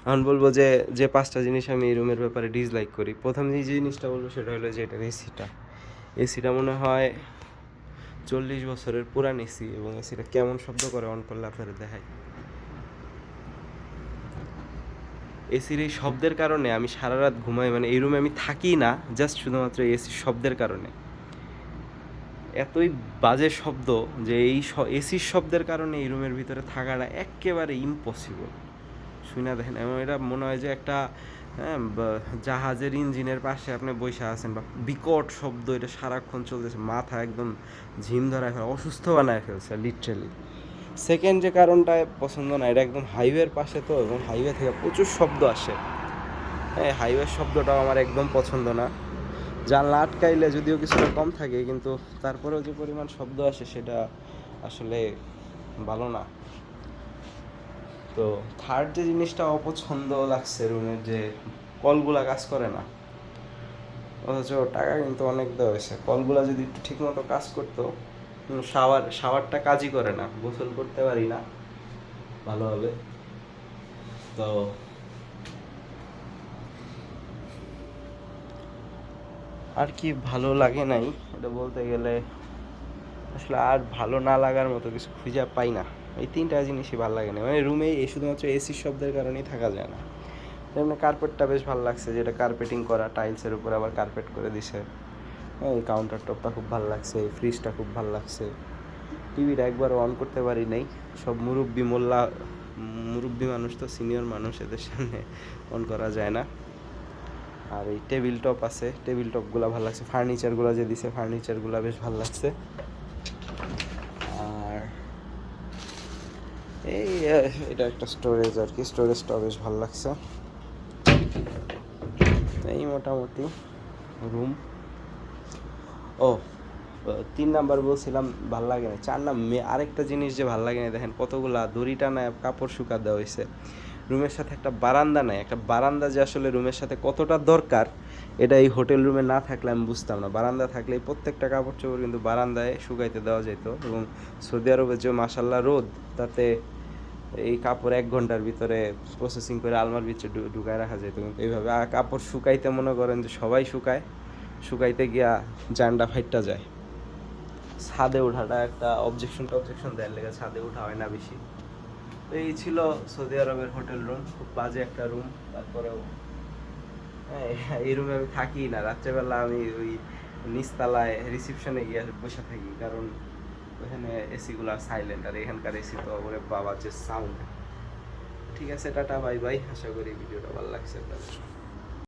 এখন বলবো যে যে 5টা জিনিস আমি এই রুমের ব্যাপারে ডিসলাইক করি। প্রথম যে জিনিসটা বলবো সেটা হলো যে এটার এসিটা মনে হয় 40 বছরের পুরান এসি, এবং এসিটা কেমন শব্দ করে অন করলে আপনারা দেখায়। এসির এই শব্দের কারণে আমি সারা রাত ঘুমাই, মানে এই রুমে আমি থাকি না জাস্ট শুধুমাত্র এসির শব্দের কারণে। এতই বাজে শব্দ যে এই এসির শব্দের কারণে এই রুমের ভিতরে থাকাটা একেবারে ইম্পসিবল। শুনে দেখেন, এবং এটা মনে হয় যে একটা জাহাজের ইঞ্জিনের পাশে আপনি বসে আছেন, বা বিকট শব্দ এটা সারাক্ষণ চলতেছে, মাথা একদম ঝিম ধরায় ফেলে, অসুস্থ বানায় ফেলছে লিটারেলি। সেকেন্ড যে কারণটা পছন্দ না, এটা একদম হাইওয়ের পাশে তো, এবং হাইওয়ে থেকে প্রচুর শব্দ আসে। হ্যাঁ, হাইওয়ের শব্দটাও আমার একদম পছন্দ না। জানলা আটকাইলে যদিও কিছুটা কম থাকে, কিন্তু তারপরেও যে পরিমাণ শব্দ আসে সেটা আসলে ভালো না। তো থার্ড যে জিনিসটা অপছন্দ লাগছে রুমের, যে কলগুলা কাজ করে না, অথচ টাকা কিন্তু অনেক দেওয়া হয়েছে। কলগুলা যদি একটু ঠিক মতো কাজ করতো, শাওয়ারটা কাজই করে না, গোসল করতে পারি না ভালোভাবে। তো আর কি ভালো লাগে নাই এটা বলতে গেলে, আসলে আর ভালো না লাগার মতো কিছু খুঁজে পাই না। এই 3টা জিনিসই ভালো লাগে না, মানে রুমে শুধুমাত্র এসির শব্দের কারণেই থাকা যায় না। যেমন কার্পেটটা বেশ ভালো লাগছে, যেটা কার্পেটিং করা, টাইলসের উপর আবার কার্পেট করে দিছে। এই কাউন্টার টপটা খুব ভালো লাগছে, ফ্রিজটা খুব ভালো লাগছে। টিভিটা একবারও অন করতে পারি নাই, সব মুরব্বি মানুষ তো, সিনিয়র মানুষ, এদের সামনে অন করা যায় না। আর এই টেবিল টপ আছে, টেবিল টপগুলো ভালো লাগছে, ফার্নিচারগুলো যে দিছে ফার্নিচারগুলো বেশ ভালো লাগছে। আর এই এটা একটা স্টোরেজ আর কি, স্টোরেজটাও বেশ ভালো লাগছে। এই মোটামুটি রুম। ও 3 নাম্বার বলছিলাম ভাল লাগে না, 4 আরেকটা জিনিস যে ভাল লাগে না, দেখেন কতগুলা দড়ি টানায় কাপড় শুকা দেওয়া হয়েছে। রুমের সাথে একটা বারান্দা নাই, একটা বারান্দা যে আসলে রুমের সাথে কতটা দরকার, এটা এই হোটেল রুমে না থাকলে আমি বুঝতাম না। বারান্দা থাকলে প্রত্যেকটা কাপড় চোপড় কিন্তু বারান্দায় শুকাইতে দেওয়া যেত, এবং সৌদি আরবের যে মাসাল্লাহ রোদ, তাতে এই কাপড় 1 ঘন্টার ভিতরে প্রসেসিং করে আলমার ভিতরে ঢুকায় রাখা যেত। কিন্তু এইভাবে কাপড় শুকাইতে মনে করেন যে সবাই শুকাইতে গিয়া জানটা ফাইটটা যায়। ছাদে ওঠাটা একটা অবজেকশন দেওয়ার লেগে ছাদে ওঠা হয় না বেশি। তো এই ছিল সৌদি আরবের হোটেল রুম, খুব বাজে একটা রুম। তারপরেও হ্যাঁ, এই রুমে আমি থাকি না, রাত্রেবেলা আমি ওই নিচতলায় রিসিপশনে গিয়ে বসে থাকি, কারণ ওখানে এসিগুলো সাইলেন্ট, আর এখানকার এসি তো ওরে বাবা যে সাউন্ড। ঠিক আছে, টাটা বাই বাই, আশা করি ভিডিওটা ভালো লাগছে আপনাদের।